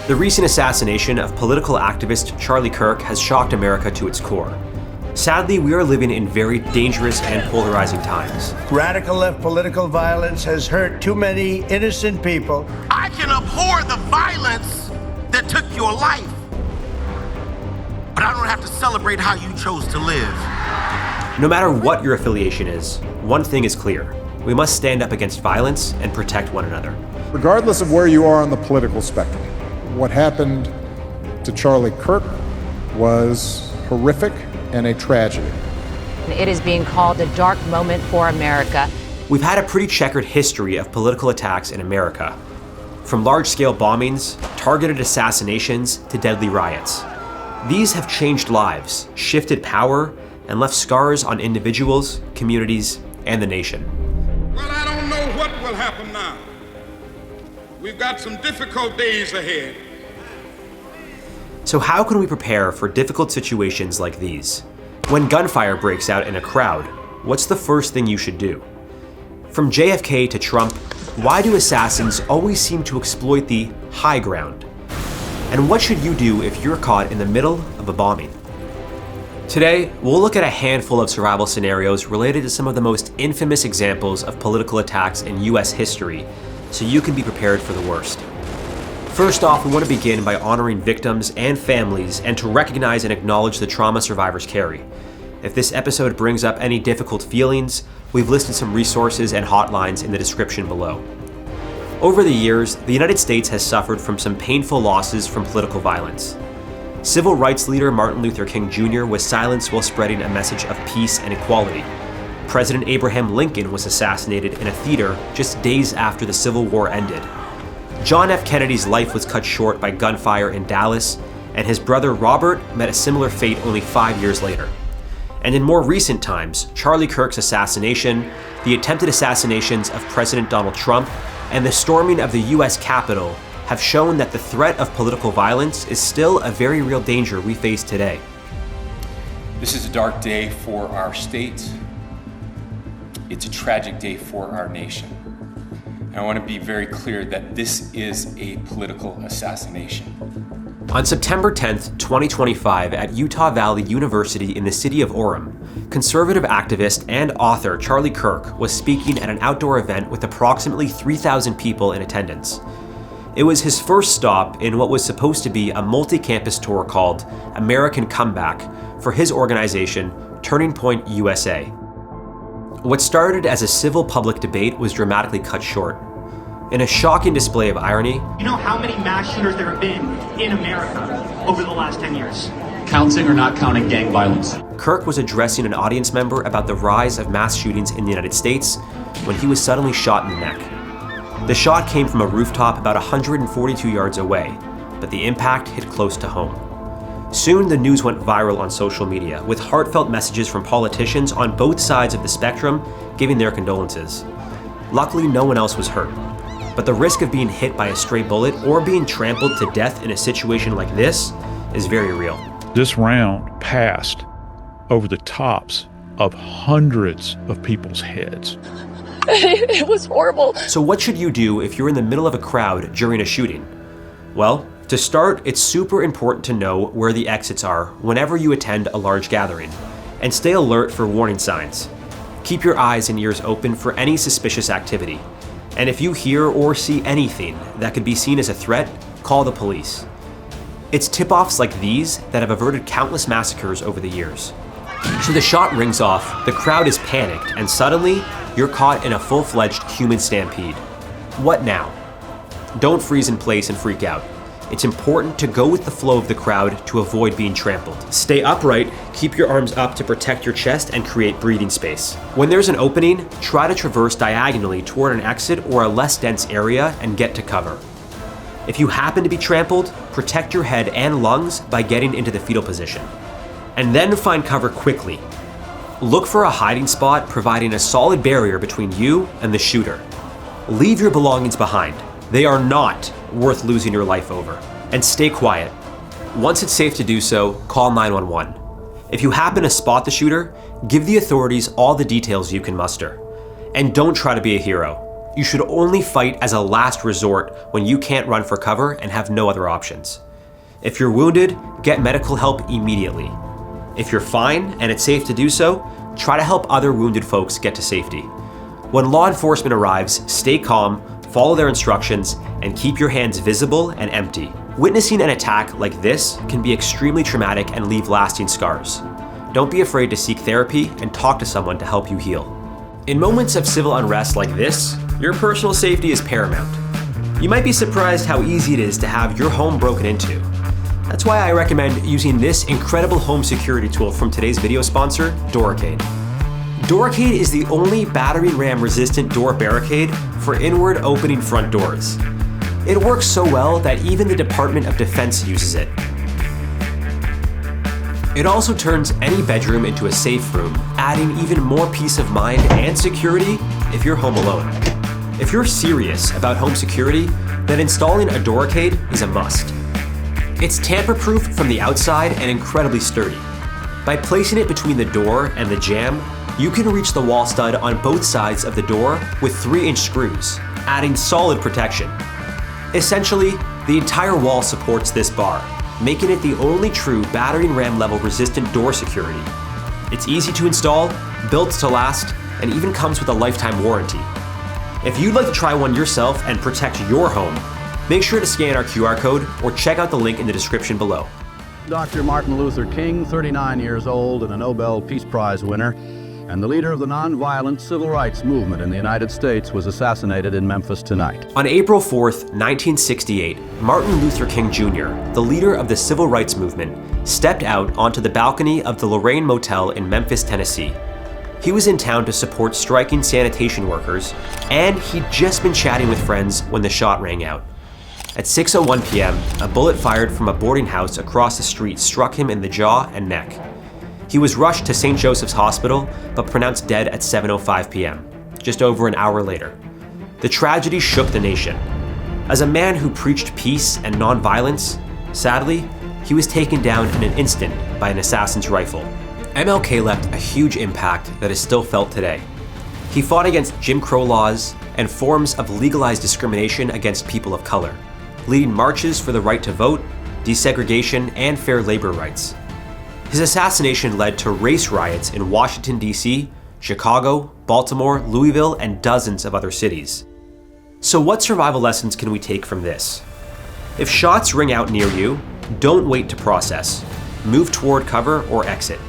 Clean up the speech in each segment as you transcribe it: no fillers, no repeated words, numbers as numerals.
The recent assassination of political activist Charlie Kirk has shocked America to its core. Sadly, we are living in very dangerous and polarizing times. Radical left political violence has hurt too many innocent people. I can abhor the violence that took your life, but I don't have to celebrate how you chose to live. No matter what your affiliation is, one thing is clear. We must stand up against violence and protect one another. Regardless of where you are on the political spectrum, what happened to Charlie Kirk was horrific and a tragedy. It is being called a dark moment for America. We've had a pretty checkered history of political attacks in America, from large-scale bombings, targeted assassinations, to deadly riots. These have changed lives, shifted power, and left scars on individuals, communities, and the nation. Well, I don't know what will happen now. We've got some difficult days ahead. So how can we prepare for difficult situations like these? When gunfire breaks out in a crowd, what's the first thing you should do? From JFK to Trump, why do assassins always seem to exploit the high ground? And what should you do if you're caught in the middle of a bombing? Today, we'll look at a handful of survival scenarios related to some of the most infamous examples of political attacks in US history, so you can be prepared for the worst. First off, we want to begin by honoring victims and families and to recognize and acknowledge the trauma survivors carry. If this episode brings up any difficult feelings, we've listed some resources and hotlines in the description below. Over the years, the United States has suffered from some painful losses from political violence. Civil rights leader Martin Luther King Jr. was silenced while spreading a message of peace and equality. President Abraham Lincoln was assassinated in a theater just days after the Civil War ended. John F. Kennedy's life was cut short by gunfire in Dallas, and his brother Robert met a similar fate only 5 years later. And in more recent times, Charlie Kirk's assassination, the attempted assassinations of President Donald Trump, and the storming of the US Capitol have shown that the threat of political violence is still a very real danger we face today. This is a dark day for our state. It's a tragic day for our nation. And I want to be very clear that this is a political assassination. On September 10th, 2025, at Utah Valley University in the city of Orem, conservative activist and author Charlie Kirk was speaking at an outdoor event with approximately 3,000 people in attendance. It was his first stop in what was supposed to be a multi-campus tour called American Comeback for his organization, Turning Point USA. What started as a civil public debate was dramatically cut short. In a shocking display of irony, you know how many mass shooters there have been in America over the last 10 years? Counting or not counting gang violence? Kirk was addressing an audience member about the rise of mass shootings in the United States when he was suddenly shot in the neck. The shot came from a rooftop about 142 yards away, but the impact hit close to home. Soon the news went viral on social media, with heartfelt messages from politicians on both sides of the spectrum giving their condolences. Luckily, no one else was hurt. But the risk of being hit by a stray bullet or being trampled to death in a situation like this is very real. This round passed over the tops of hundreds of people's heads. It was horrible. So what should you do if you're in the middle of a crowd during a shooting? Well, to start, it's super important to know where the exits are whenever you attend a large gathering, and stay alert for warning signs. Keep your eyes and ears open for any suspicious activity. And if you hear or see anything that could be seen as a threat, call the police. It's tip-offs like these that have averted countless massacres over the years. So the shot rings off, the crowd is panicked, and suddenly, you're caught in a full-fledged human stampede. What now? Don't freeze in place and freak out. It's important to go with the flow of the crowd to avoid being trampled. Stay upright, keep your arms up to protect your chest and create breathing space. When there's an opening, try to traverse diagonally toward an exit or a less dense area and get to cover. If you happen to be trampled, protect your head and lungs by getting into the fetal position. And then find cover quickly. Look for a hiding spot providing a solid barrier between you and the shooter. Leave your belongings behind. They are not worth losing your life over. And stay quiet. Once it's safe to do so, call 911. If you happen to spot the shooter, give the authorities all the details you can muster. And don't try to be a hero. You should only fight as a last resort when you can't run for cover and have no other options. If you're wounded, get medical help immediately. If you're fine and it's safe to do so, try to help other wounded folks get to safety. When law enforcement arrives, stay calm, follow their instructions, and keep your hands visible and empty. Witnessing an attack like this can be extremely traumatic and leave lasting scars. Don't be afraid to seek therapy and talk to someone to help you heal. In moments of civil unrest like this, your personal safety is paramount. You might be surprised how easy it is to have your home broken into. That's why I recommend using this incredible home security tool from today's video sponsor, Doorricade. Doorricade is the only battering ram resistant door barricade for inward opening front doors. It works so well that even the Department of Defense uses it. It also turns any bedroom into a safe room, adding even more peace of mind and security if you're home alone. If you're serious about home security, then installing a Doorricade is a must. It's tamper-proof from the outside and incredibly sturdy. By placing it between the door and the jamb, you can reach the wall stud on both sides of the door with 3-inch screws, adding solid protection. Essentially, the entire wall supports this bar, making it the only true battering ram level resistant door security. It's easy to install, built to last, and even comes with a lifetime warranty. If you'd like to try one yourself and protect your home, make sure to scan our QR code or check out the link in the description below. Dr. Martin Luther King, 39 years old and a Nobel Peace Prize winner, and the leader of the nonviolent civil rights movement in the United States, was assassinated in Memphis tonight. On April 4th, 1968, Martin Luther King Jr., the leader of the civil rights movement, stepped out onto the balcony of the Lorraine Motel in Memphis, Tennessee. He was in town to support striking sanitation workers, and he'd just been chatting with friends when the shot rang out. At 6:01 p.m., a bullet fired from a boarding house across the street struck him in the jaw and neck. He was rushed to St. Joseph's Hospital, but pronounced dead at 7:05 p.m., just over an hour later. The tragedy shook the nation. As a man who preached peace and nonviolence, sadly, he was taken down in an instant by an assassin's rifle. MLK left a huge impact that is still felt today. He fought against Jim Crow laws and forms of legalized discrimination against people of color, leading marches for the right to vote, desegregation, and fair labor rights. His assassination led to race riots in Washington, D.C., Chicago, Baltimore, Louisville, and dozens of other cities. So what survival lessons can we take from this? If shots ring out near you, don't wait to process. Move toward cover or exit.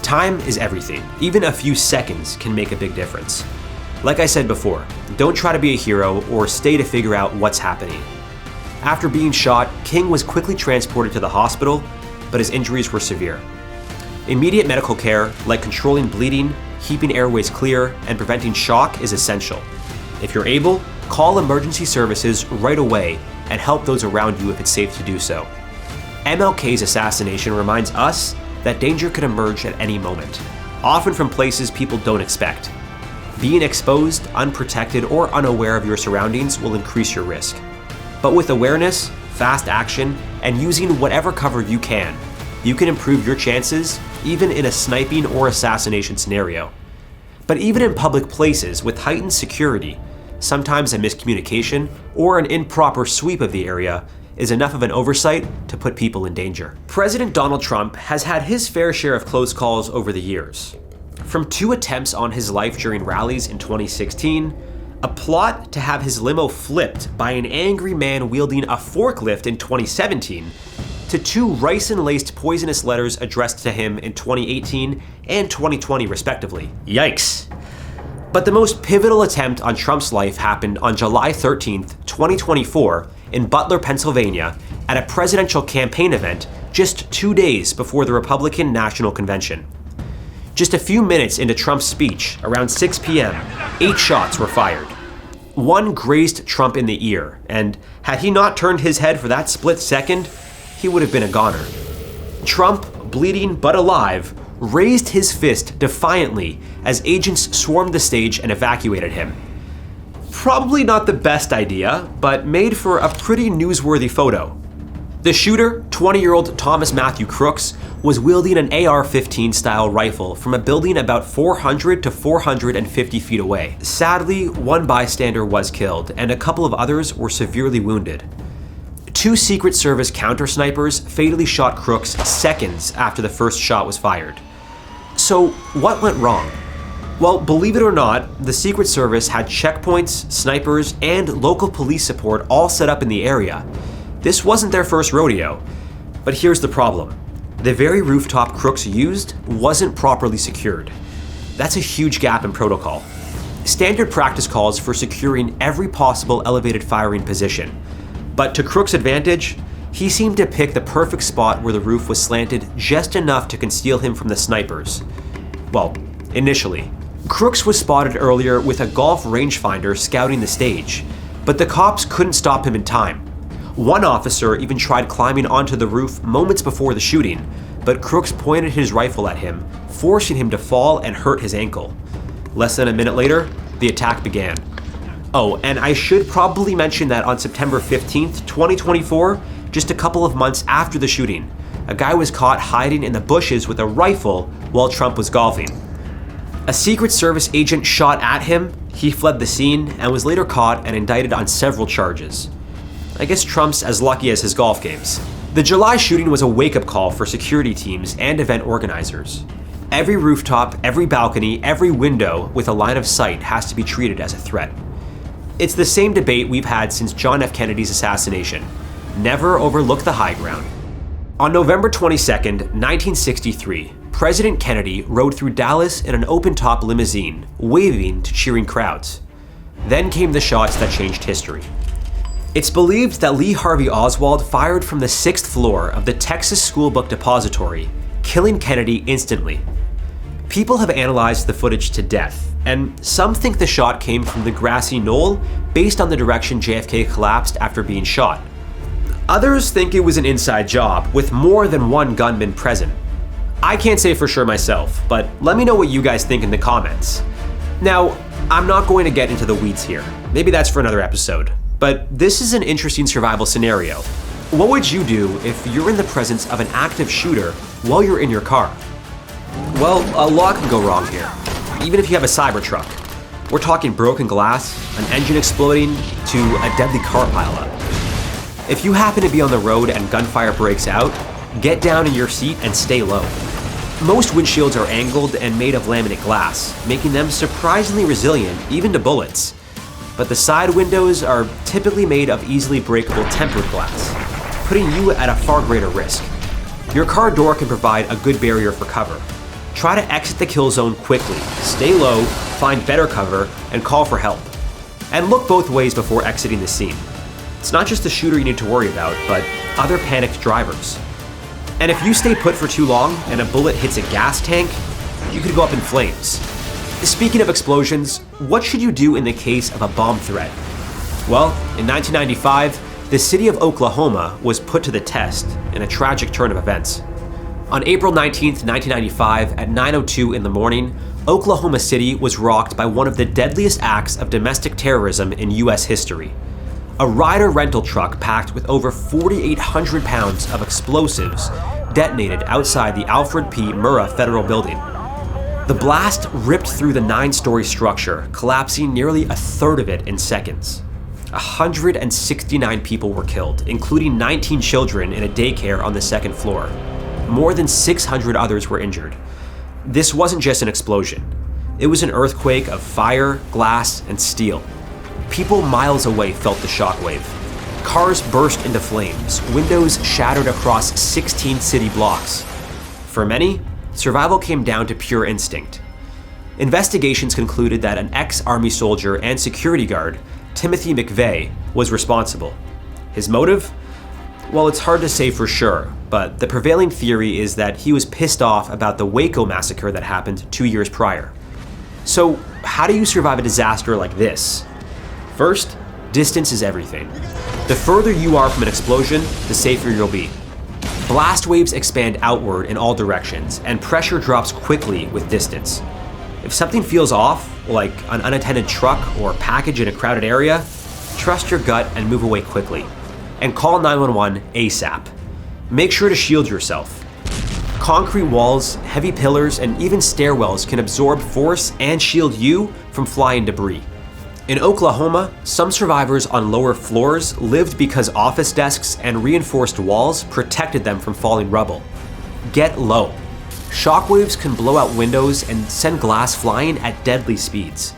Time is everything. Even a few seconds can make a big difference. Like I said before, don't try to be a hero or stay to figure out what's happening. After being shot, King was quickly transported to the hospital, but his injuries were severe. Immediate medical care, like controlling bleeding, keeping airways clear, and preventing shock, is essential. If you're able, call emergency services right away and help those around you if it's safe to do so. MLK's assassination reminds us that danger could emerge at any moment, often from places people don't expect. Being exposed, unprotected, or unaware of your surroundings will increase your risk. But with awareness, fast action, and using whatever cover you can improve your chances even in a sniping or assassination scenario. But even in public places with heightened security, sometimes a miscommunication or an improper sweep of the area is enough of an oversight to put people in danger. President Donald Trump has had his fair share of close calls over the years. From 2 attempts on his life during rallies in 2016, a plot to have his limo flipped by an angry man wielding a forklift in 2017, to 2 ricin-laced poisonous letters addressed to him in 2018 and 2020 respectively. Yikes. But the most pivotal attempt on Trump's life happened on July 13th, 2024 in Butler, Pennsylvania, at a presidential campaign event just 2 days before the Republican National Convention. Just a few minutes into Trump's speech, around 6 p.m., 8 shots were fired. 1 grazed Trump in the ear, and had he not turned his head for that split second, he would have been a goner. Trump, bleeding but alive, raised his fist defiantly as agents swarmed the stage and evacuated him. Probably not the best idea, but made for a pretty newsworthy photo. The shooter, 20-year-old Thomas Matthew Crooks, was wielding an AR-15 style rifle from a building about 400 to 450 feet away. Sadly, one bystander was killed, and a couple of others were severely wounded. 2 Secret Service counter-snipers fatally shot Crooks seconds after the first shot was fired. So, what went wrong? Well, believe it or not, the Secret Service had checkpoints, snipers, and local police support all set up in the area. This wasn't their first rodeo. But here's the problem. The very rooftop Crooks used wasn't properly secured. That's a huge gap in protocol. Standard practice calls for securing every possible elevated firing position. But to Crooks' advantage, he seemed to pick the perfect spot where the roof was slanted just enough to conceal him from the snipers. Well, initially. Crooks was spotted earlier with a golf rangefinder scouting the stage, but the cops couldn't stop him in time. One officer even tried climbing onto the roof moments before the shooting, but Crooks pointed his rifle at him, forcing him to fall and hurt his ankle. Less than a minute later, the attack began. Oh, and I should probably mention that on September 15th, 2024, just a couple of months after the shooting, a guy was caught hiding in the bushes with a rifle while Trump was golfing. A Secret Service agent shot at him, he fled the scene, and was later caught and indicted on several charges. I guess Trump's as lucky as his golf games. The July shooting was a wake-up call for security teams and event organizers. Every rooftop, every balcony, every window with a line of sight has to be treated as a threat. It's the same debate we've had since John F. Kennedy's assassination. Never overlook the high ground. On November 22nd, 1963, President Kennedy rode through Dallas in an open-top limousine, waving to cheering crowds. Then came the shots that changed history. It's believed that Lee Harvey Oswald fired from the 6th floor of the Texas School Book Depository, killing Kennedy instantly. People have analyzed the footage to death, and some think the shot came from the grassy knoll based on the direction JFK collapsed after being shot. Others think it was an inside job, with more than one gunman present. I can't say for sure myself, but let me know what you guys think in the comments. Now, I'm not going to get into the weeds here. Maybe that's for another episode. But this is an interesting survival scenario. What would you do if you're in the presence of an active shooter while you're in your car? Well, a lot can go wrong here, even if you have a Cybertruck. We're talking broken glass, an engine exploding, to a deadly car pileup. If you happen to be on the road and gunfire breaks out, get down in your seat and stay low. Most windshields are angled and made of laminate glass, making them surprisingly resilient even to bullets. But the side windows are typically made of easily breakable tempered glass, putting you at a far greater risk. Your car door can provide a good barrier for cover. Try to exit the kill zone quickly, stay low, find better cover, and call for help. And look both ways before exiting the scene. It's not just the shooter you need to worry about, but other panicked drivers. And if you stay put for too long and a bullet hits a gas tank, you could go up in flames. Speaking of explosions, what should you do in the case of a bomb threat? Well, in 1995, the city of Oklahoma was put to the test in a tragic turn of events. On April 19, 1995, at 9:02 in the morning, Oklahoma City was rocked by one of the deadliest acts of domestic terrorism in US history. A Ryder rental truck packed with over 4,800 pounds of explosives detonated outside the Alfred P. Murrah Federal Building. The blast ripped through the 9-story structure, collapsing nearly a third of it in seconds. 169 people were killed, including 19 children in a daycare on the second floor. More than 600 others were injured. This wasn't just an explosion. It was an earthquake of fire, glass, and steel. People miles away felt the shockwave. Cars burst into flames, windows shattered across 16 city blocks. For many, survival came down to pure instinct. Investigations concluded that an ex-Army soldier and security guard, Timothy McVeigh, was responsible. His motive? Well, it's hard to say for sure, but the prevailing theory is that he was pissed off about the Waco massacre that happened 2 years prior. So, how do you survive a disaster like this? First, distance is everything. The further you are from an explosion, the safer you'll be. Blast waves expand outward in all directions, and pressure drops quickly with distance. If something feels off, like an unattended truck or package in a crowded area, trust your gut and move away quickly. and call 911 ASAP. Make sure to shield yourself. Concrete walls, heavy pillars, and even stairwells can absorb force and shield you from flying debris. In Oklahoma, some survivors on lower floors lived because office desks and reinforced walls protected them from falling rubble. Get low. Shockwaves can blow out windows and send glass flying at deadly speeds.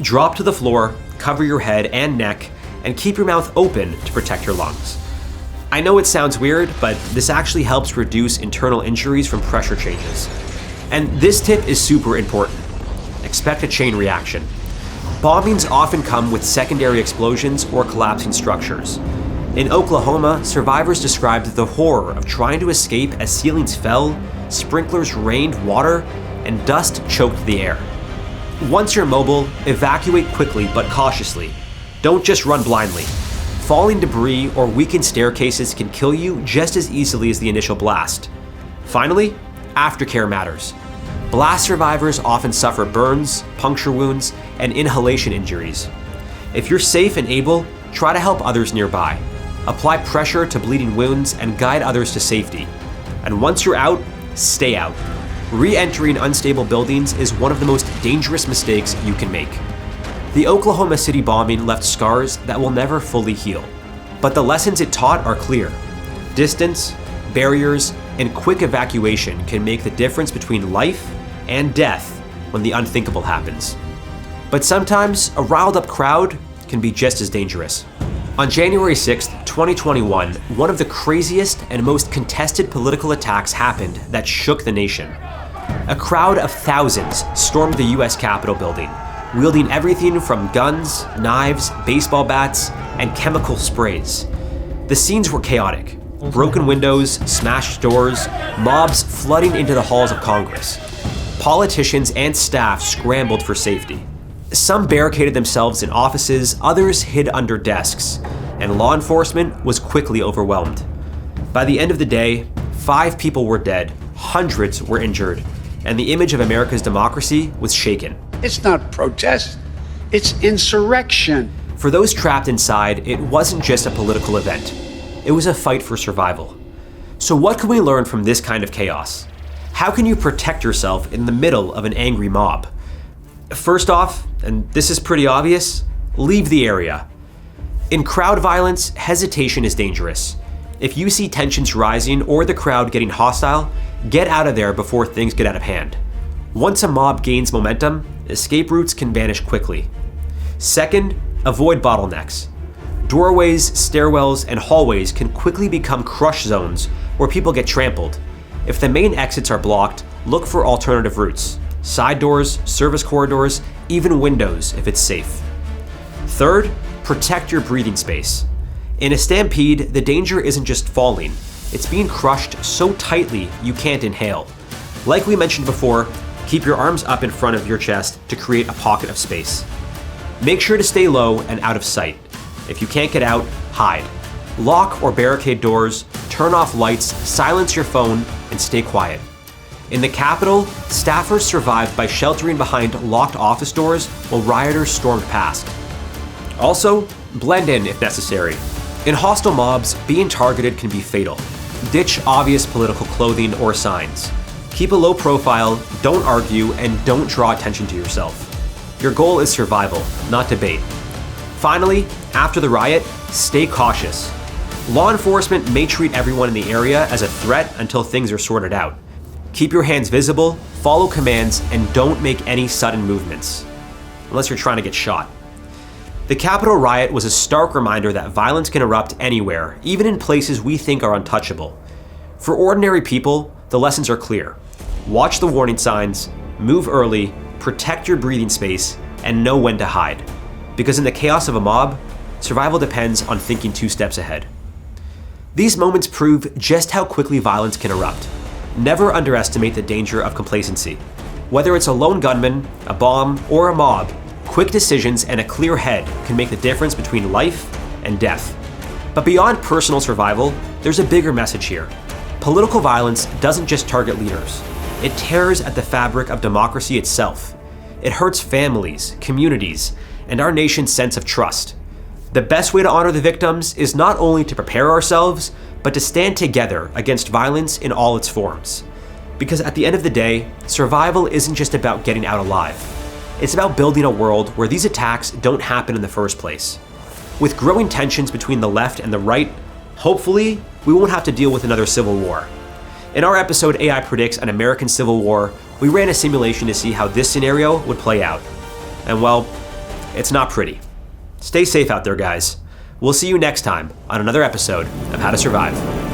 Drop to the floor, cover your head and neck, and keep your mouth open to protect your lungs. I know it sounds weird, but this actually helps reduce internal injuries from pressure changes. And this tip is super important. Expect a chain reaction. Bombings often come with secondary explosions or collapsing structures. In Oklahoma, survivors described the horror of trying to escape as ceilings fell, sprinklers rained water, and dust choked the air. Once you're mobile, evacuate quickly but cautiously. Don't just run blindly. Falling debris or weakened staircases can kill you just as easily as the initial blast. Finally, aftercare matters. Blast survivors often suffer burns, puncture wounds, and inhalation injuries. If you're safe and able, try to help others nearby. Apply pressure to bleeding wounds and guide others to safety. And once you're out, stay out. Re-entering unstable buildings is one of the most dangerous mistakes you can make. The Oklahoma City bombing left scars that will never fully heal. But the lessons it taught are clear. Distance, barriers, and quick evacuation can make the difference between life and death when the unthinkable happens. But sometimes a riled up crowd can be just as dangerous. On January 6, 2021, one of the craziest and most contested political attacks happened that shook the nation. A crowd of thousands stormed the US Capitol building, wielding everything from guns, knives, baseball bats, and chemical sprays. The scenes were chaotic. Broken windows, smashed doors, mobs flooding into the halls of Congress. Politicians and staff scrambled for safety. Some barricaded themselves in offices, others hid under desks, and law enforcement was quickly overwhelmed. By the end of the day, 5 people were dead, hundreds were injured, and the image of America's democracy was shaken. It's not protest, it's insurrection. For those trapped inside, it wasn't just a political event. It was a fight for survival. So what can we learn from this kind of chaos? How can you protect yourself in the middle of an angry mob? First off, and this is pretty obvious, leave the area. In crowd violence, hesitation is dangerous. If you see tensions rising or the crowd getting hostile, get out of there before things get out of hand. Once a mob gains momentum, escape routes can vanish quickly. Second, avoid bottlenecks. Doorways, stairwells, and hallways can quickly become crush zones where people get trampled. If the main exits are blocked, look for alternative routes. Side doors, service corridors, even windows if it's safe. Third, protect your breathing space. In a stampede, the danger isn't just falling, it's being crushed so tightly you can't inhale. Like we mentioned before, keep your arms up in front of your chest to create a pocket of space. Make sure to stay low and out of sight. If you can't get out, hide. Lock or barricade doors, turn off lights, silence your phone, and stay quiet. In the Capitol, staffers survived by sheltering behind locked office doors while rioters stormed past. Also, blend in if necessary. In hostile mobs, being targeted can be fatal. Ditch obvious political clothing or signs. Keep a low profile, don't argue, and don't draw attention to yourself. Your goal is survival, not debate. Finally, after the riot, stay cautious. Law enforcement may treat everyone in the area as a threat until things are sorted out. Keep your hands visible, follow commands, and don't make any sudden movements, unless you're trying to get shot. The Capitol riot was a stark reminder that violence can erupt anywhere, even in places we think are untouchable. For ordinary people, the lessons are clear. Watch the warning signs, move early, protect your breathing space, and know when to hide. Because in the chaos of a mob, survival depends on thinking 2 steps ahead. These moments prove just how quickly violence can erupt. Never underestimate the danger of complacency. Whether it's a lone gunman, a bomb, or a mob, quick decisions and a clear head can make the difference between life and death. But beyond personal survival, there's a bigger message here. Political violence doesn't just target leaders. It tears at the fabric of democracy itself. It hurts families, communities, and our nation's sense of trust. The best way to honor the victims is not only to prepare ourselves, but to stand together against violence in all its forms. Because at the end of the day, survival isn't just about getting out alive. It's about building a world where these attacks don't happen in the first place. With growing tensions between the left and the right, hopefully, we won't have to deal with another civil war. In our episode AI Predicts an American Civil War, we ran a simulation to see how this scenario would play out. And well, it's not pretty. Stay safe out there, guys. We'll see you next time on another episode of How to Survive.